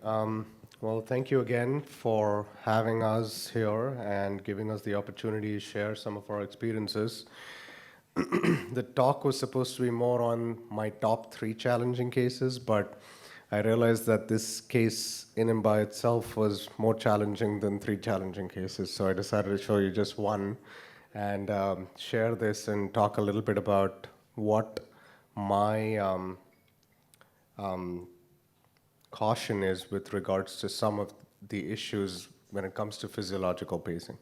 Um, well, thank you again for having us here and giving us the opportunity to share some of our experiences. The talk was supposed to be more on my top three challenging cases, but I realized that this case in and by itself was more challenging than three challenging cases. So I decided to show you just one and share this and talk a little bit about what my caution is with regards to some of the issues when it comes to physiological pacing.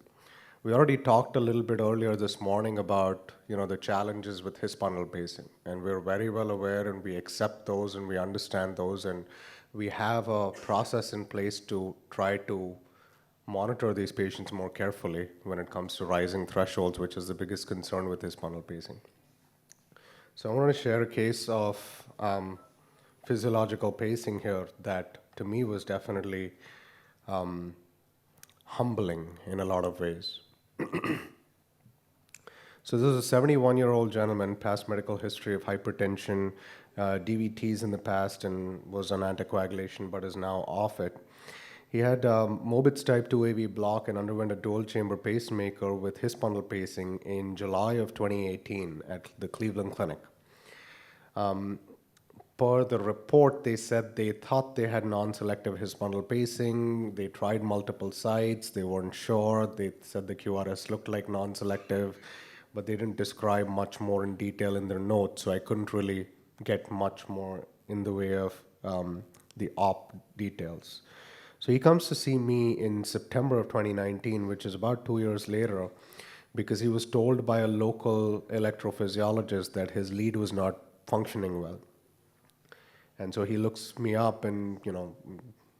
We already talked a little bit earlier this morning about the challenges with hispundal pacing, and we're very well aware and we accept those and we understand those, and we have a process in place to try to monitor these patients more carefully when it comes to rising thresholds, which is the biggest concern with hispundal pacing. So I want to share a case of physiological pacing here that to me was definitely humbling in a lot of ways. So this is a 71-year-old gentleman, past medical history of hypertension, DVTs in the past, and was on anticoagulation, but is now off it. He had Mobitz type 2 AV block and underwent a dual chamber pacemaker with hispundal pacing in July of 2018 at the Cleveland Clinic. Per the report, they said they thought they had non-selective hispundal pacing. They tried multiple sites. They weren't sure. They said the QRS looked like non-selective, but they didn't describe much more in detail in their notes, so I couldn't really get much more in the way of the op details. So he comes to see me in September of 2019, which is about 2 years later, because he was told by a local electrophysiologist that his lead was not functioning well. And so he looks me up, and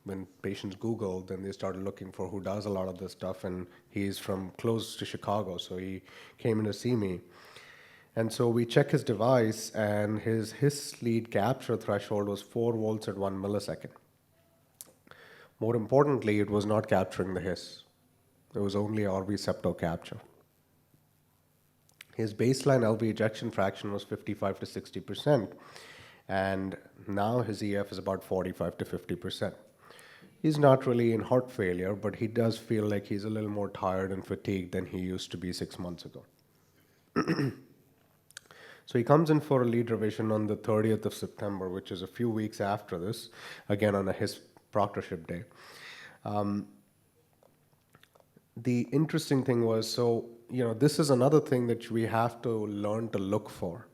when patients Google, then they started looking for who does a lot of this stuff, and he's from close to Chicago, so he came in to see me. And so we check his device, and his lead capture threshold was 4 volts at 1 millisecond. More importantly, it was not capturing the His. It was only RV septal capture. His baseline LV ejection fraction was 55 to 60%. And now his EF is about 45 to 50%. He's not really in heart failure, but he does feel like he's a little more tired and fatigued than he used to be 6 months ago. So he comes in for a lead revision on the 30th of September, which is a few weeks after this, again on his proctorship day. The interesting thing was, this is another thing that we have to learn to look for.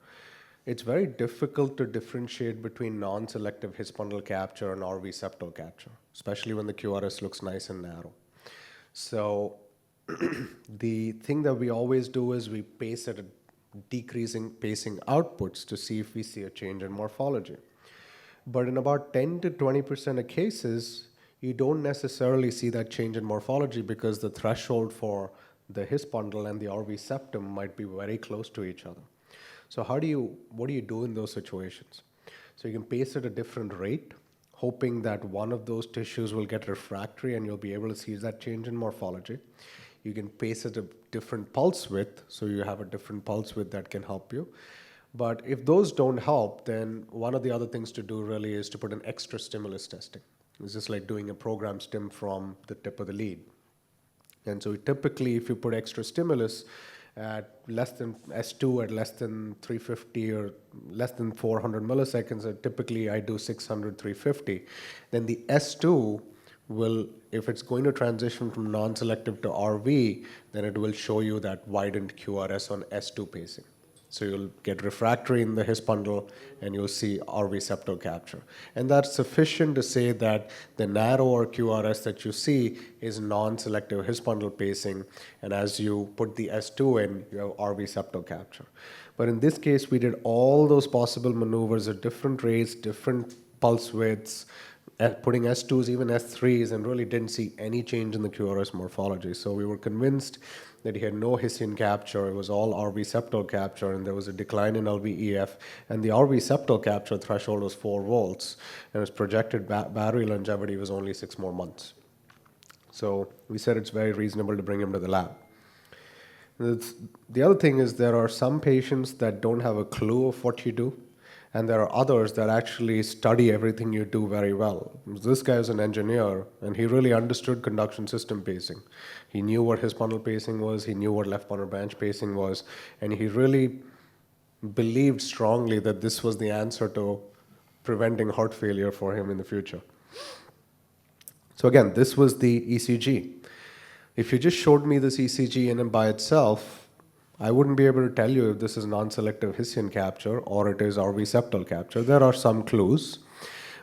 It's very difficult to differentiate between non-selective hispundal capture and RV septal capture, especially when the QRS looks nice and narrow. So the thing that we always do is we pace at a decreasing pacing outputs to see if we see a change in morphology. But in about 10 to 20% of cases, you don't necessarily see that change in morphology because the threshold for the hispundal and the RV septum might be very close to each other. So what do you do in those situations? So you can pace at a different rate, hoping that one of those tissues will get refractory and you'll be able to see that change in morphology. You can pace at a different pulse width, so you have a different pulse width that can help you. But if those don't help, then one of the other things to do really is to put an extra stimulus testing. It's just like doing a program stim from the tip of the lead. And so typically, if you put extra stimulus at less than S2 at less than 350 or less than 400 milliseconds, typically I do 600, 350, then the S2 will, if it's going to transition from non-selective to RV, then it will show you that widened QRS on S2 pacing. So you'll get refractory in the hispundal and you'll see RV septal capture. And that's sufficient to say that the narrower QRS that you see is non-selective hispundal pacing. And as you put the S2 in, you have RV septal capture. But in this case, we did all those possible maneuvers at different rates, different pulse widths, putting S2s, even S3s, and really didn't see any change in the QRS morphology. So we were convinced that he had no Hisian capture. It was all RV septal capture, and there was a decline in LVEF. And the RV septal capture threshold was 4 volts, and his projected battery longevity was only 6 more months. So we said it's very reasonable to bring him to the lab. The other thing is there are some patients that don't have a clue of what you do, And there are others that actually study everything you do very well. This guy is an engineer, and he really understood conduction system pacing. He knew what his bundle pacing was, he knew what left bundle branch pacing was, and he really believed strongly that this was the answer to preventing heart failure for him in the future. So again, this was the ECG. If you just showed me this ECG in and by itself, I wouldn't be able to tell you if this is non-selective Hisian capture or it is RV septal capture. There are some clues,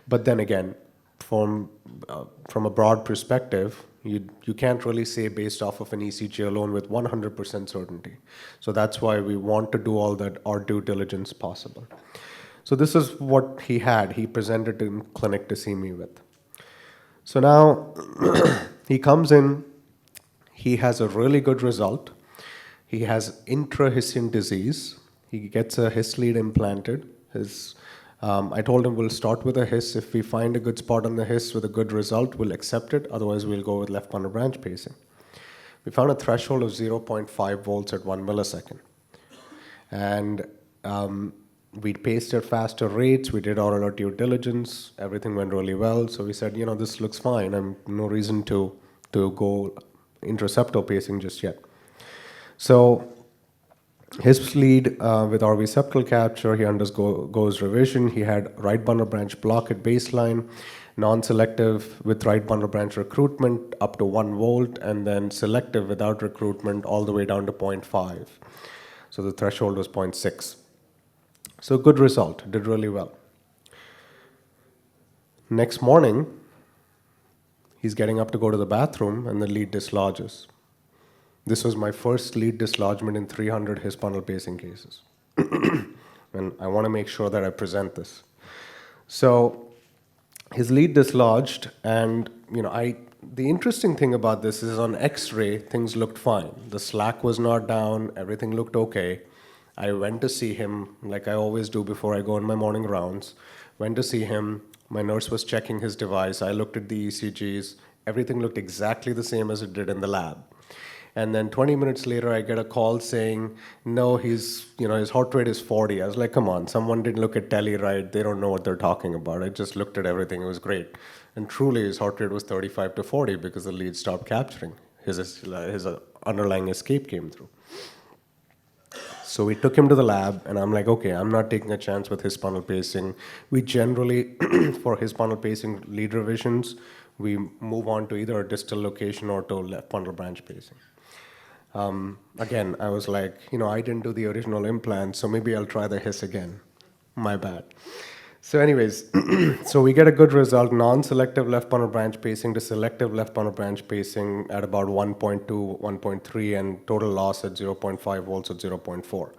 but then again, from a broad perspective, you can't really say based off of an ECG alone with 100% certainty. So that's why we want to do all that our due diligence possible. So this is what he had. He presented in clinic to see me with. So now he comes in, he has a really good result. He has intraHisian disease. He gets a His lead implanted. I told him we'll start with a His. If we find a good spot on the His with a good result, we'll accept it. Otherwise, we'll go with left bundle branch pacing. We found a threshold of 0.5 volts at 1 millisecond. And we paced at faster rates. We did our due diligence. Everything went really well. So we said, this looks fine. No reason to go intraseptal pacing just yet. So his lead with RV septal capture, he undergoes revision. He had right bundle branch block at baseline, non-selective with right bundle branch recruitment up to 1 volt, and then selective without recruitment all the way down to 0.5. So the threshold was 0.6. So good result, did really well. Next morning, he's getting up to go to the bathroom and the lead dislodges. This was my first lead dislodgement in 300 His bundle pacing cases. And I want to make sure that I present this. So his lead dislodged, and the interesting thing about this is on X-ray, things looked fine. The slack was not down, everything looked okay. I went to see him, like I always do before I go on my morning rounds. Went to see him, my nurse was checking his device, I looked at the ECGs, everything looked exactly the same as it did in the lab. And then 20 minutes later, I get a call saying, no, his heart rate is 40. I was like, come on, someone didn't look at tele right. They don't know what they're talking about. I just looked at everything. It was great. And truly, his heart rate was 35 to 40 because the lead stopped capturing. His underlying escape came through. So we took him to the lab, and I'm like, okay, I'm not taking a chance with his bundle pacing. We generally, for his bundle pacing lead revisions, we move on to either a distal location or to left bundle branch pacing. Again, I was like, I didn't do the original implant, so maybe I'll try the His again. My bad. So anyways, so we get a good result, non-selective left bundle branch pacing to selective left bundle branch pacing at about 1.2, 1.3, and total loss at 0.5 volts at 0.4.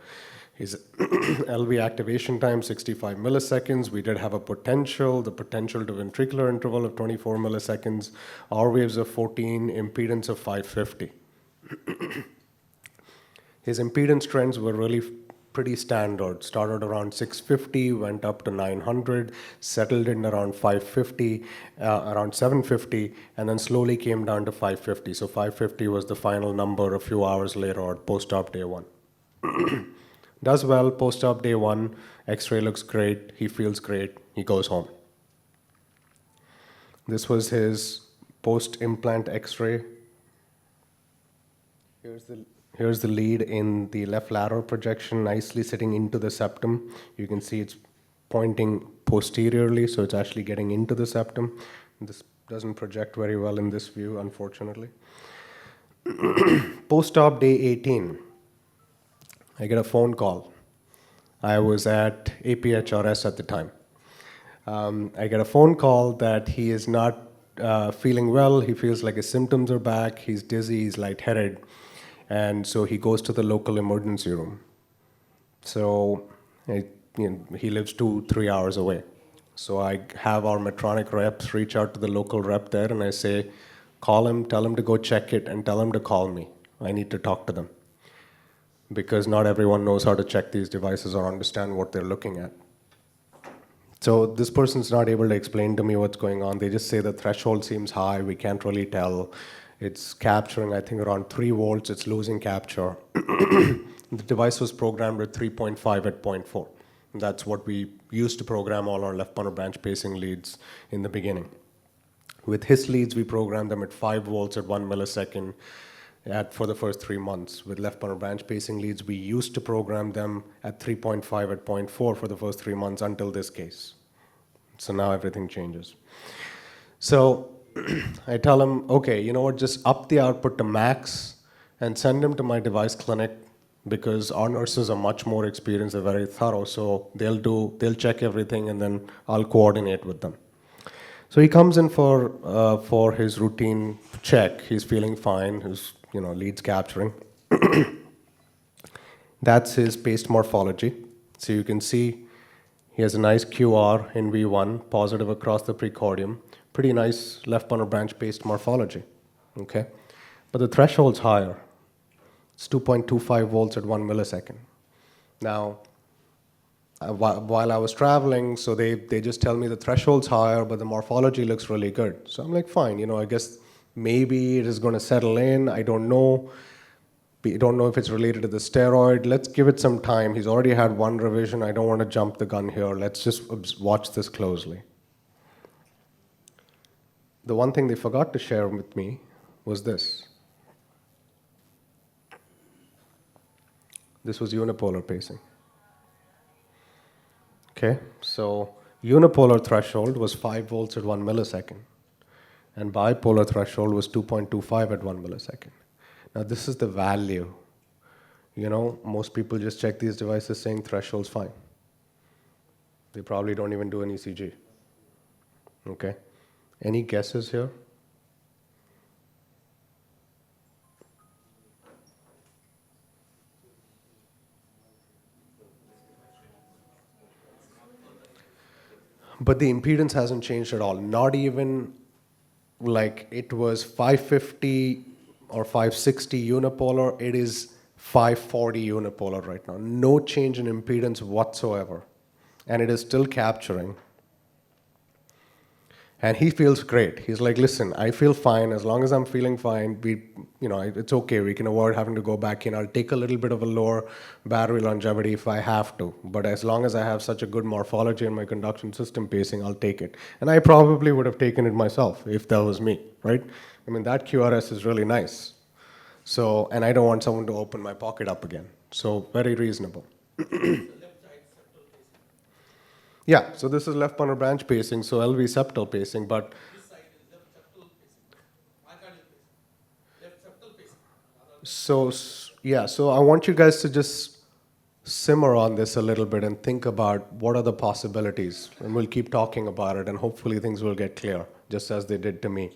His LV activation time, 65 milliseconds. We did have the potential to ventricular interval of 24 milliseconds, R waves of 14, impedance of 550. His impedance trends were really pretty standard. Started around 650, went up to 900, settled in around 550, around 750, and then slowly came down to 550. So 550 was the final number a few hours later or post-op day 1. Does well, post-op day 1, X-ray looks great, he feels great, he goes home. This was his post-implant X-ray. Here's the lead in the left lateral projection, nicely sitting into the septum. You can see it's pointing posteriorly, so it's actually getting into the septum. This doesn't project very well in this view, unfortunately. Post-op day 18, I get a phone call. I was at APHRS at the time. I get a phone call that he is not feeling well. He feels like his symptoms are back. He's dizzy, he's lightheaded. And so he goes to the local emergency room. So he lives 2-3 hours away. So I have our Medtronic reps reach out to the local rep there, and I say, call him, tell him to go check it, and tell him to call me. I need to talk to them. Because not everyone knows how to check these devices or understand what they're looking at. So this person's not able to explain to me what's going on. They just say the threshold seems high, we can't really tell. It's capturing, I think, around 3 volts. It's losing capture. The device was programmed at 3.5 at 0.4. That's what we used to program all our left bundle branch pacing leads in the beginning. With his leads, we programmed them at 5 volts at 1 millisecond for the first 3 months. With left bundle branch pacing leads, we used to program them at 3.5 at 0.4 for the first 3 months until this case. So now everything changes. So I tell him, okay, you know what, just up the output to max and send him to my device clinic, because our nurses are much more experienced, they're very thorough, so they'll check everything and then I'll coordinate with them. So he comes in for his routine check. He's feeling fine, his leads capturing. That's his paced morphology. So you can see he has a nice QR in V1, positive across the precordium. Pretty nice left bundle branch paced morphology, okay? But the threshold's higher. It's 2.25 volts at 1 millisecond. Now, while I was traveling, so they just tell me the threshold's higher, but the morphology looks really good. So I'm like, fine, I guess maybe it is going to settle in. I don't know. We don't know if it's related to the steroid. Let's give it some time. He's already had one revision. I don't want to jump the gun here. Let's just watch this closely. The one thing they forgot to share with me was this. This was unipolar pacing. Okay, so unipolar threshold was 5 volts at 1 millisecond, and bipolar threshold was 2.25 at 1 millisecond. Now this is the value. Most people just check these devices saying threshold's fine. They probably don't even do an ECG. Okay, any guesses here? But the impedance hasn't changed at all. Not even like it was 550 or 560 unipolar. It is 540 unipolar right now. No change in impedance whatsoever. And it is still capturing. And he feels great. He's like, listen, I feel fine. As long as I'm feeling fine, it's okay. We can avoid having to go back in. I'll take a little bit of a lower battery longevity if I have to. But as long as I have such a good morphology in my conduction system pacing, I'll take it. And I probably would have taken it myself if that was me, right? I mean, that QRS is really nice. So, and I don't want someone to open my pocket up again. So, very reasonable. Yeah, so this is left bundle branch pacing, so LV septal pacing, but This side is left septal pacing, myocardial pacing, left septal pacing. so I want you guys to just simmer on this a little bit and think about what are the possibilities, and we'll keep talking about it, and hopefully things will get clear, just as they did to me.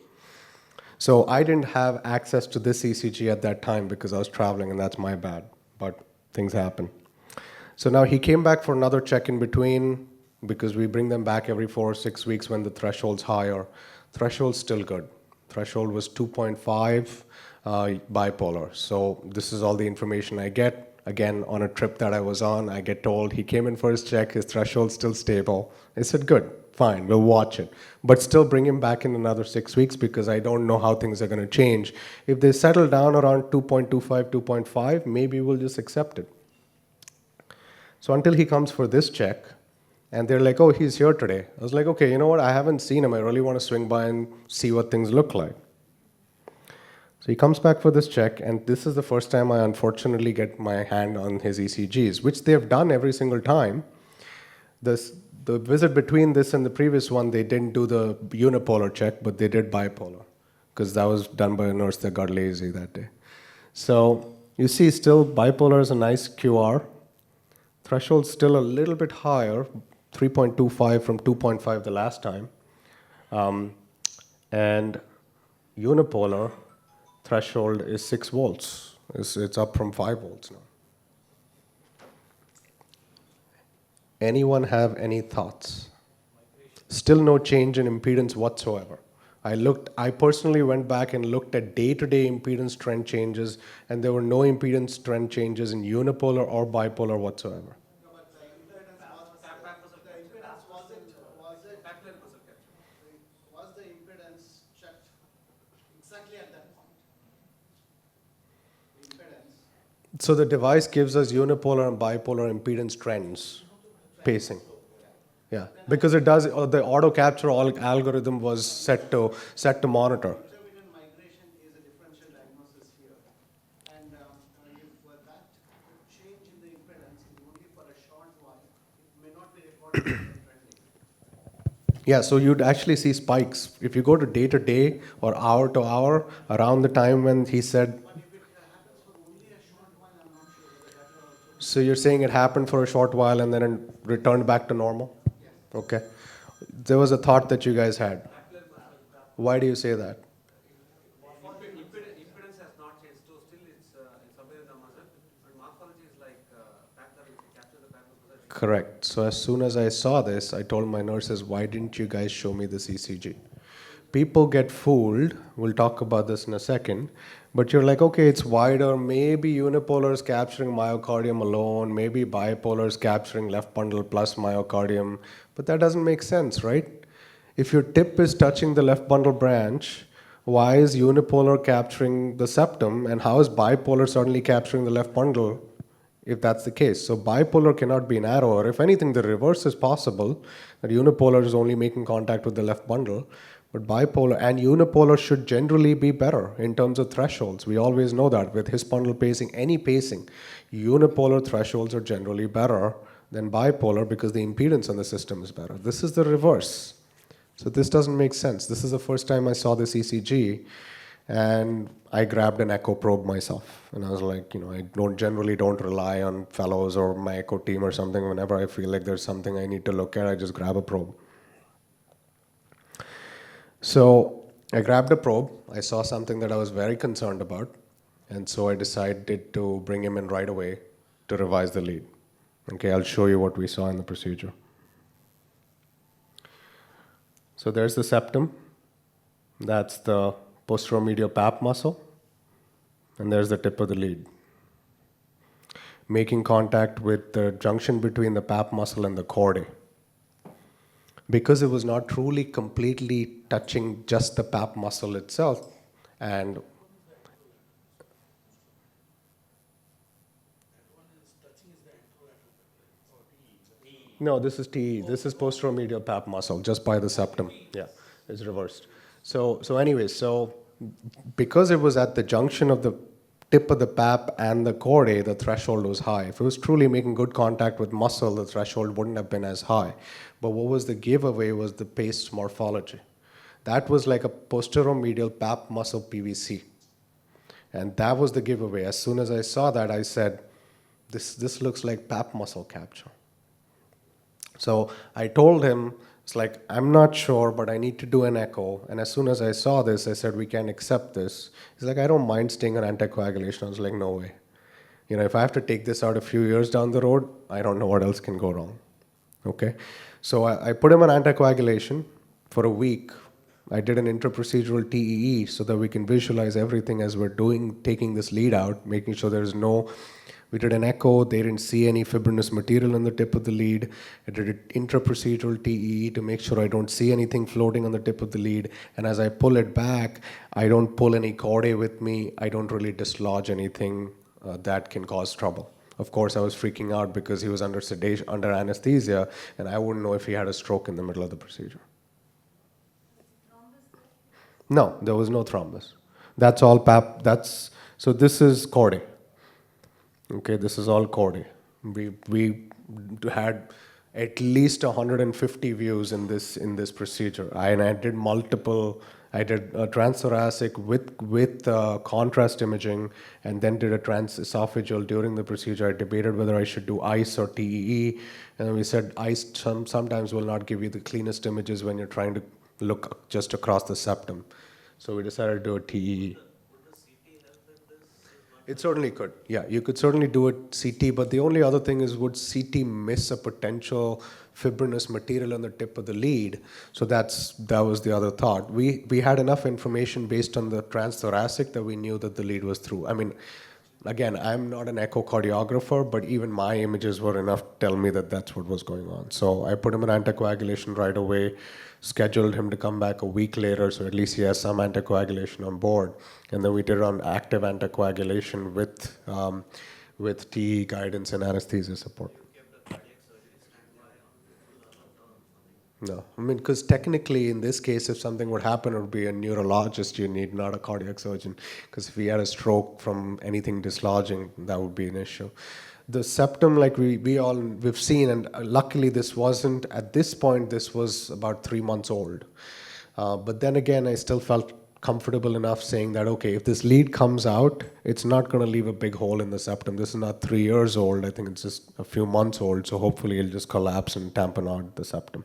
So I didn't have access to this ECG at that time because I was traveling, and that's my bad, but things happen. So now he came back for another check in between, because we bring them back every 4 or 6 weeks when the threshold's higher. Threshold's still good. Threshold was 2.5 bipolar. So this is all the information I get. Again, on a trip that I was on, I get told he came in for his check, his threshold's still stable. I said, good, fine, we'll watch it. But still bring him back in another 6 weeks because I don't know how things are going to change. If they settle down around 2.25, 2.5, maybe we'll just accept it. So until he comes for this check, and they're like, oh, he's here today. I was like, okay, you know what? I haven't seen him. I really want to swing by and see what things look like. So he comes back for this check, and this is the first time I unfortunately get my hand on his ECGs, which they have done every single time. The visit between this and the previous one, they didn't do the unipolar check, but they did bipolar, because that was done by a nurse that got lazy that day. So you see, still bipolar is a nice QR. Threshold's still a little bit higher, 3.25 from 2.5 the last time. And unipolar threshold is 6 volts. It's up from 5 volts now. Anyone have any thoughts? Still no change in impedance whatsoever. I personally went back and looked at day-to-day impedance trend changes, and there were no impedance trend changes in unipolar or bipolar whatsoever. Was the impedance checked exactly at that point? The impedance. So the device gives us unipolar and bipolar impedance trends pacing. Yeah, because it does, the auto capture algorithm was set to monitor. Intermittent migration is a differential diagnosis here. And if that change in the impedance is only for a short while, it may not be recorded as a trending. Yeah, so you'd actually see spikes. If you go to day or hour to hour, around the time when he said, But if it happens for only a short while, I'm not sure whether that will also be. so you're saying it happened for a short while and then it returned back to normal? Yes. Okay. There was a thought that you guys had. Why do you say that? Impedance has not changed, so still it's somewhere in the muscle, but morphology is like pattern, if you capture the pattern position. Correct. So as soon as I saw this, I told my nurses, why didn't you guys show me this ECG? People get fooled. We'll talk about this in a second. But you're like, okay, it's wider. Maybe unipolar is capturing myocardium alone. Maybe bipolar is capturing left bundle plus myocardium. But that doesn't make sense, right? If your tip is touching the left bundle branch, why is unipolar capturing the septum? And how is bipolar suddenly capturing the left bundle if that's the case? So bipolar cannot be narrower. If anything, the reverse is possible, that unipolar is only making contact with the left bundle. But bipolar and unipolar should generally be better in terms of thresholds. We always know that with his bundle pacing, any pacing, unipolar thresholds are generally better than bipolar because the impedance on the system is better. This is the reverse. So this doesn't make sense. This is the first time I saw this ECG, and I grabbed an echo probe myself. And I was like, I generally don't rely on fellows or my echo team or something. Whenever I feel like there's something I need to look at, I just grab a probe. So I grabbed a probe. I saw something that I was very concerned about. And so I decided to bring him in right away to revise the lead. Okay, I'll show you what we saw in the procedure. So there's the septum. That's the posteromedial pap muscle. And there's the tip of the lead. Making contact with the junction between the pap muscle and the chordae. Because it was not truly completely touching just the pap muscle itself, and no, this is TE. This is posteromedial pap muscle, just by the septum. Yeah, it's reversed. So because it was at the junction of the tip of the pap and the chordae, the threshold was high. If it was truly making good contact with muscle, the threshold wouldn't have been as high. But what was the giveaway was the paced morphology. That was like a posteromedial pap muscle PVC. And that was the giveaway. As soon as I saw that, I said, this looks like pap muscle capture. So I told him, it's like, I'm not sure, but I need to do an echo. And as soon as I saw this, I said, we can't accept this. He's like, I don't mind staying on anticoagulation. I was like, no way. If I have to take this out a few years down the road, I don't know what else can go wrong. Okay? So I put him on anticoagulation for a week. I did an intraprocedural TEE so that we can visualize everything as we're taking this lead out, making sure there's no. We did an echo. They didn't see any fibrinous material on the tip of the lead. I did an intraprocedural TEE to make sure I don't see anything floating on the tip of the lead. And as I pull it back, I don't pull any chordae with me. I don't really dislodge anything that can cause trouble. Of course, I was freaking out because he was under sedation, under anesthesia, and I wouldn't know if he had a stroke in the middle of the procedure. No, there was no thrombus. That's all pap. So this is chordae. Okay, this is all chordae. We had at least 150 views in this procedure. I did multiple. I did a transthoracic with contrast imaging, and then did a transesophageal during the procedure. I debated whether I should do ICE or TEE, and we said ICE sometimes will not give you the cleanest images when you're trying to look just across the septum. So we decided to do a TEE. It certainly could. Yeah, you could certainly do a CT, but the only other thing is, would CT miss a potential fibrinous material on the tip of the lead? So that was the other thought. We had enough information based on the transthoracic that we knew that the lead was through. I mean, again, I'm not an echocardiographer, but even my images were enough to tell me that that's what was going on. So I put him in anticoagulation right away, scheduled him to come back a week later, so at least he has some anticoagulation on board. And then we did it on active anticoagulation with TE guidance and anesthesia support. No, I mean, because technically in this case, if something would happen, it would be a neurologist you need, not a cardiac surgeon. Because if he had a stroke from anything dislodging, that would be an issue. The septum, like we've seen, and luckily this wasn't, at this point, this was about 3 months old. But then again, I still felt comfortable enough saying that, okay, if this lead comes out, it's not going to leave a big hole in the septum. This is not 3 years old. I think it's just a few months old. So hopefully it'll just collapse and tamponade the septum.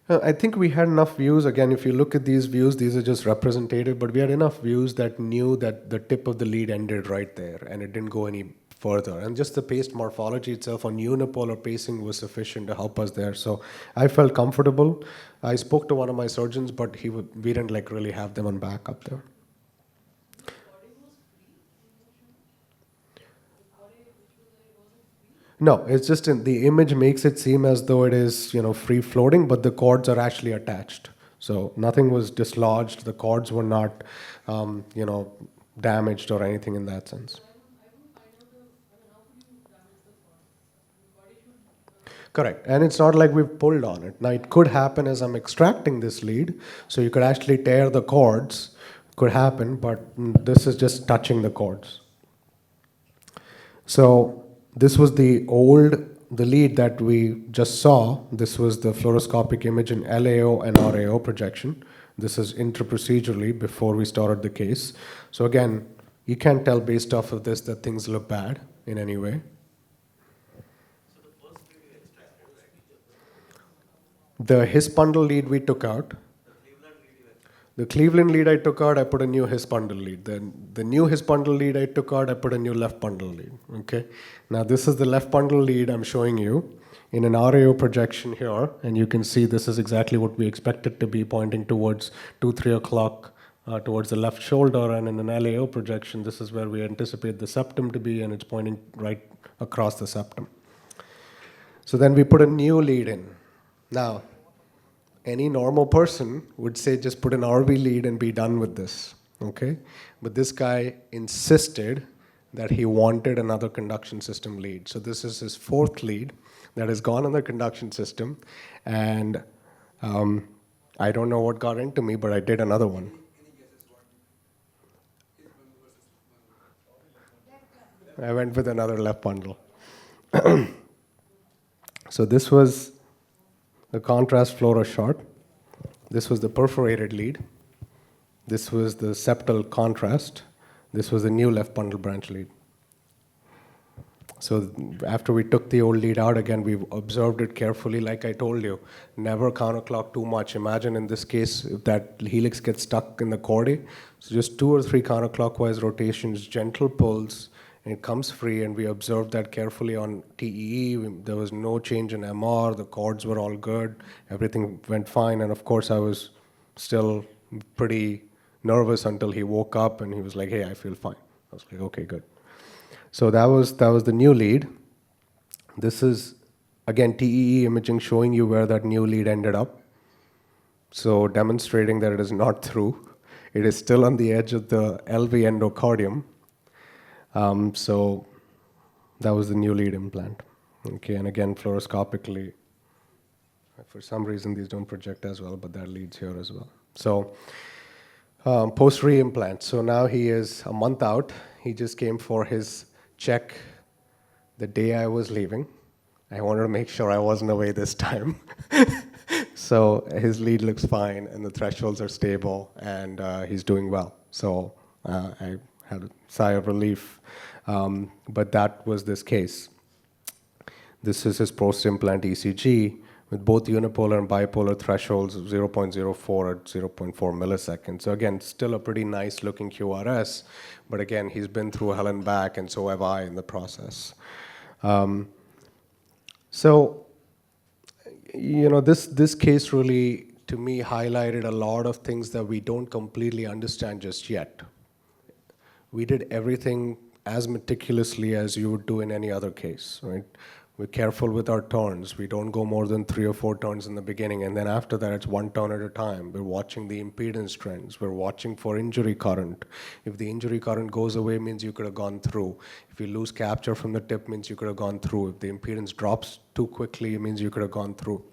I think we had enough views. Again, if you look at these views, these are just representative, but we had enough views that knew that the tip of the lead ended right there and it didn't go any further. And just the paced morphology itself on unipolar pacing was sufficient to help us there. So I felt comfortable. I spoke to one of my surgeons, but we didn't like really have them on backup there. No, it's just the image makes it seem as though it is, free floating, but the cords are actually attached. So nothing was dislodged. The cords were not, damaged or anything in that sense. Correct. And it's not like we've pulled on it. Now, it could happen as I'm extracting this lead. So you could actually tear the cords. Could happen, but this is just touching the cords. So this was the lead that we just saw. This was the fluoroscopic image in LAO and RAO projection. This is intraprocedurally before we started the case. So again, you can't tell based off of this that things look bad in any way. The his bundle lead we took out. The Cleveland lead I took out, I put a new his bundle lead. Then the new his bundle lead I took out, I put a new left bundle lead. Okay. Now this is the left bundle lead I'm showing you in an RAO projection here, and you can see this is exactly what we expect it to be, pointing towards 2-3 o'clock towards the left shoulder, and in an LAO projection, this is where we anticipate the septum to be, and it's pointing right across the septum. So then we put a new lead in. Now, any normal person would say just put an RV lead and be done with this, okay? But this guy insisted that he wanted another conduction system lead. So this is his fourth lead that has gone on the conduction system, and I don't know what got into me, but I did another one. I went with another left bundle. So this was the contrast fluoro short. This was the perforated lead. This was the septal contrast. This was the new left bundle branch lead. So after we took the old lead out, again, we observed it carefully. Like I told you, never counterclock too much. Imagine in this case, if that helix gets stuck in the chordae, so just 2 or 3 counterclockwise rotations, gentle pulls, and it comes free, and we observed that carefully on TEE. There was no change in MR, the cords were all good, everything went fine, and of course I was still pretty nervous until he woke up and he was like, hey, I feel fine. I was like, okay, good. So that was the new lead. This is, again, TEE imaging showing you where that new lead ended up. So demonstrating that it is not through. It is still on the edge of the LV endocardium. So that was the new lead implant. Okay, and again, fluoroscopically, for some reason these don't project as well, but that leads here as well. So post re-implant. So now he is a month out. He just came for his check the day I was leaving. I wanted to make sure I wasn't away this time. So his lead looks fine, and the thresholds are stable, and he's doing well. So I had a sigh of relief. But that was this case. This is his post-implant ECG with both unipolar and bipolar thresholds of 0.04 at 0.4 milliseconds. So again, still a pretty nice looking QRS, but again, he's been through hell and back, and so have I in the process. So, this case really, to me, highlighted a lot of things that we don't completely understand just yet. We did everything as meticulously as you would do in any other case, right? We're careful with our turns. We don't go more than 3 or 4 turns in the beginning, and then after that, it's one turn at a time. We're watching the impedance trends. We're watching for injury current. If the injury current goes away, means you could have gone through. If you lose capture from the tip, means you could have gone through. If the impedance drops too quickly, it means you could have gone through.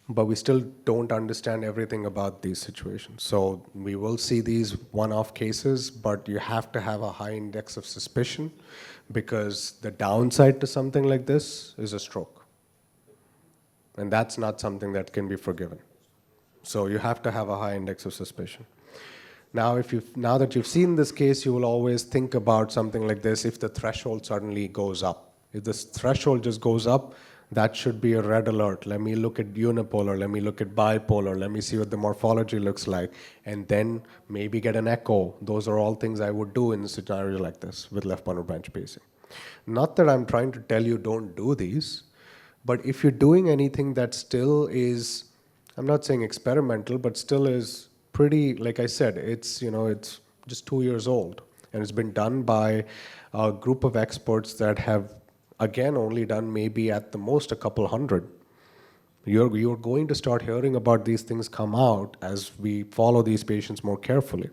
But we still don't understand everything about these situations. So we will see these one-off cases, but you have to have a high index of suspicion, because the downside to something like this is a stroke. And that's not something that can be forgiven. So you have to have a high index of suspicion. Now, now that you've seen this case, you will always think about something like this if the threshold suddenly goes up. If this threshold just goes up, that should be a red alert. Let me look at unipolar, let me look at bipolar, let me see what the morphology looks like, and then maybe get an echo. Those are all things I would do in a scenario like this with left bundle branch pacing. Not that I'm trying to tell you don't do these, but if you're doing anything that still is, I'm not saying experimental, but still is pretty, like I said, it's just 2 years old, and it's been done by a group of experts that have, again, only done maybe at the most a couple hundred. You're going to start hearing about these things come out as we follow these patients more carefully.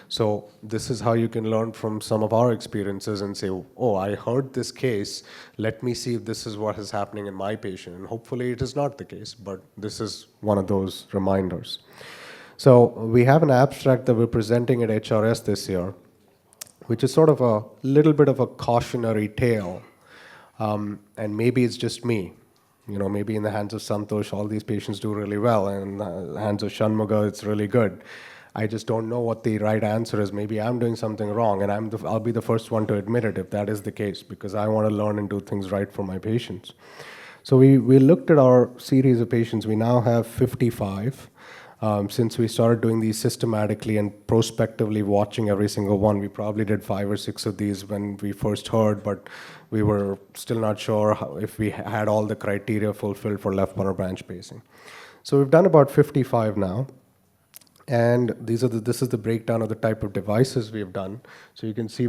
So this is how you can learn from some of our experiences and say, oh, I heard this case, let me see if this is what is happening in my patient. And hopefully it is not the case, but this is one of those reminders. So we have an abstract that we're presenting at HRS this year, which is sort of a little bit of a cautionary tale. And maybe it's just me. Maybe in the hands of Santosh, all these patients do really well, and in the hands of Shanmuga, it's really good. I just don't know what the right answer is. Maybe I'm doing something wrong, and I'll be the first one to admit it if that is the case, because I want to learn and do things right for my patients. So we looked at our series of patients. We now have 55. Since we started doing these systematically and prospectively watching every single one. We probably did 5 or 6 of these when we first heard, but we were still not sure if we had all the criteria fulfilled for left bundle branch pacing. So we've done about 55 now. And this is the breakdown of the type of devices we've done. So you can see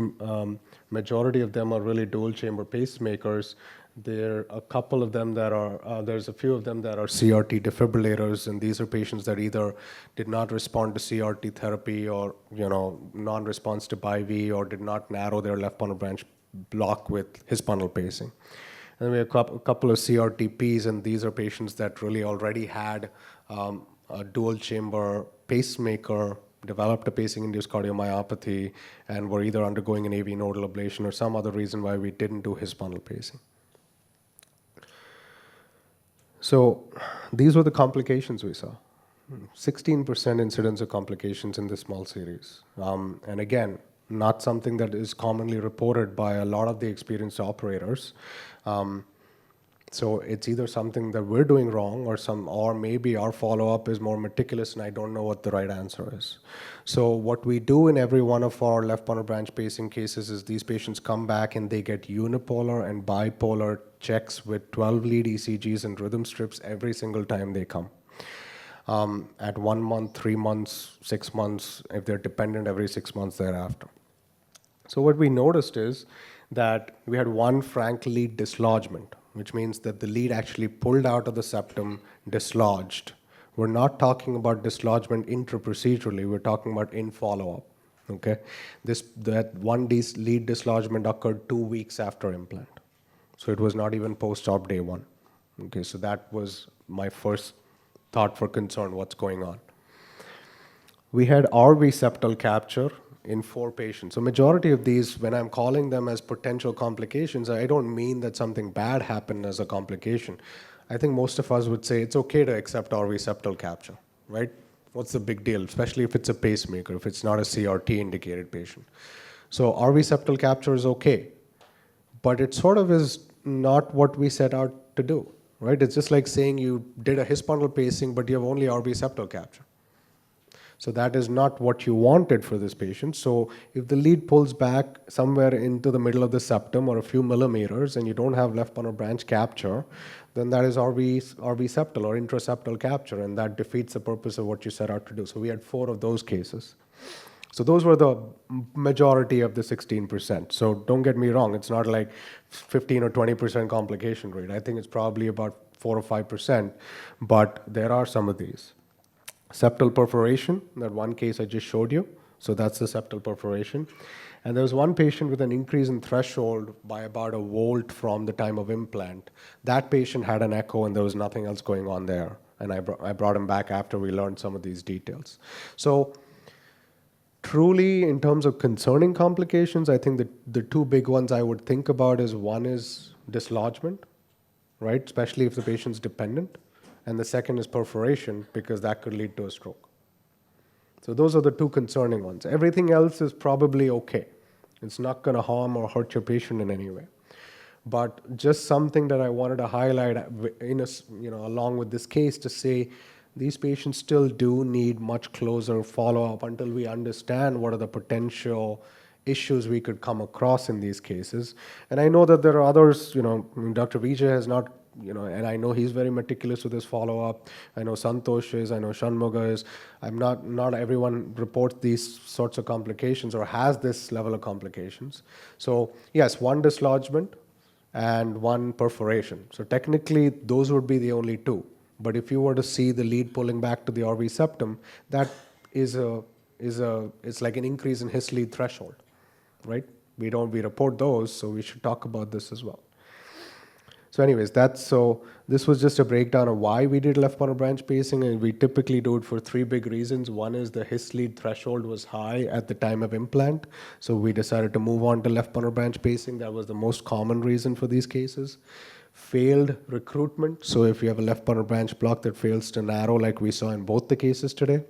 majority of them are really dual chamber pacemakers. There are a couple of them that are, there's a few of them that are CRT defibrillators, and these are patients that either did not respond to CRT therapy or, non-response to BIV, or did not narrow their left bundle branch block with his bundle pacing. And we have a couple of CRTPs, and these are patients that really already had a dual chamber pacemaker, developed a pacing-induced cardiomyopathy, and were either undergoing an AV nodal ablation or some other reason why we didn't do his bundle pacing. So these were the complications we saw. 16% incidence of complications in this small series. And again, not something that is commonly reported by a lot of the experienced operators. So it's either something that we're doing wrong, or maybe our follow-up is more meticulous and I don't know what the right answer is. So what we do in every one of our left bundle branch pacing cases is these patients come back and they get unipolar and bipolar checks with 12 lead ECGs and rhythm strips every single time they come. At 1 month, 3 months, 6 months, if they're dependent, every 6 months thereafter. So what we noticed is that we had one frank lead dislodgement, which means that the lead actually pulled out of the septum, dislodged. We're not talking about dislodgement intraprocedurally, we're talking about in follow-up, okay? That one lead dislodgement occurred 2 weeks after implant. So it was not even post-op day 1. Okay, so that was my first thought for concern, what's going on. We had RV septal capture in 4 patients. So majority of these, when I'm calling them as potential complications, I don't mean that something bad happened as a complication. I think most of us would say it's okay to accept RV septal capture, right? What's the big deal, especially if it's a pacemaker, if it's not a CRT indicated patient. So RV septal capture is okay, but it sort of is not what we set out to do, right? It's just like saying you did a his bundle pacing, but you have only RV septal capture. So that is not what you wanted for this patient. So if the lead pulls back somewhere into the middle of the septum or a few millimeters and you don't have left bundle branch capture, then that is RV septal or intraseptal capture, and that defeats the purpose of what you set out to do. So we had 4 of those cases. So those were the majority of the 16%. So don't get me wrong, it's not like 15 or 20% complication rate. I think it's probably about 4 or 5%, but there are some of these. Septal perforation, that one case I just showed you. So that's the septal perforation. And there was one patient with an increase in threshold by about a volt from the time of implant. That patient had an echo and there was nothing else going on there. And I brought him back after we learned some of these details. So truly, in terms of concerning complications, I think the two big ones I would think about is one is dislodgement, right? Especially if the patient's dependent. And the second is perforation, because that could lead to a stroke. So those are the two concerning ones. Everything else is probably okay. It's not going to harm or hurt your patient in any way. But just something that I wanted to highlight along with this case to say these patients still do need much closer follow-up until we understand what are the potential issues we could come across in these cases. And I know that there are others, Dr. Vijay has not, and I know he's very meticulous with his follow-up. I know Santosh is, I know Shanmuga is. Not everyone reports these sorts of complications or has this level of complications. So yes, one dislodgement and one perforation. So technically, those would be the only two. But if you were to see the lead pulling back to the RV septum, that it's like an increase in his lead threshold, right? We report those, so we should talk about this as well. So anyways, this was just a breakdown of why we did left bundle branch pacing, and we typically do it for three big reasons. One is the his lead threshold was high at the time of implant, so we decided to move on to left bundle branch pacing. That was the most common reason for these cases. Failed recruitment, so if you have a left bundle branch block that fails to narrow like we saw in both the cases today.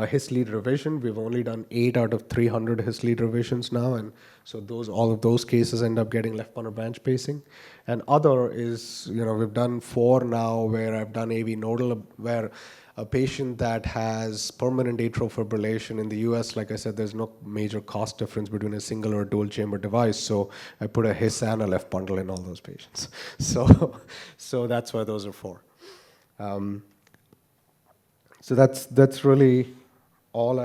His lead revision, we've only done 8 out of 300 his lead revisions now, and so all of those cases end up getting left bundle branch pacing. And other is, we've done 4 now where I've done AV nodal, where a patient that has permanent atrial fibrillation in the US, like I said, there's no major cost difference between a single or dual chamber device, so I put a his and a left bundle in all those patients. So that's why those are for. So that's really all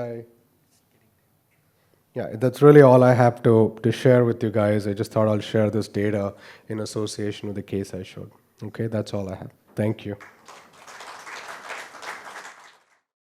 that's really all I have to share with you guys. I just thought I'll share this data in association with the case I showed. Okay, that's all I have. Thank you.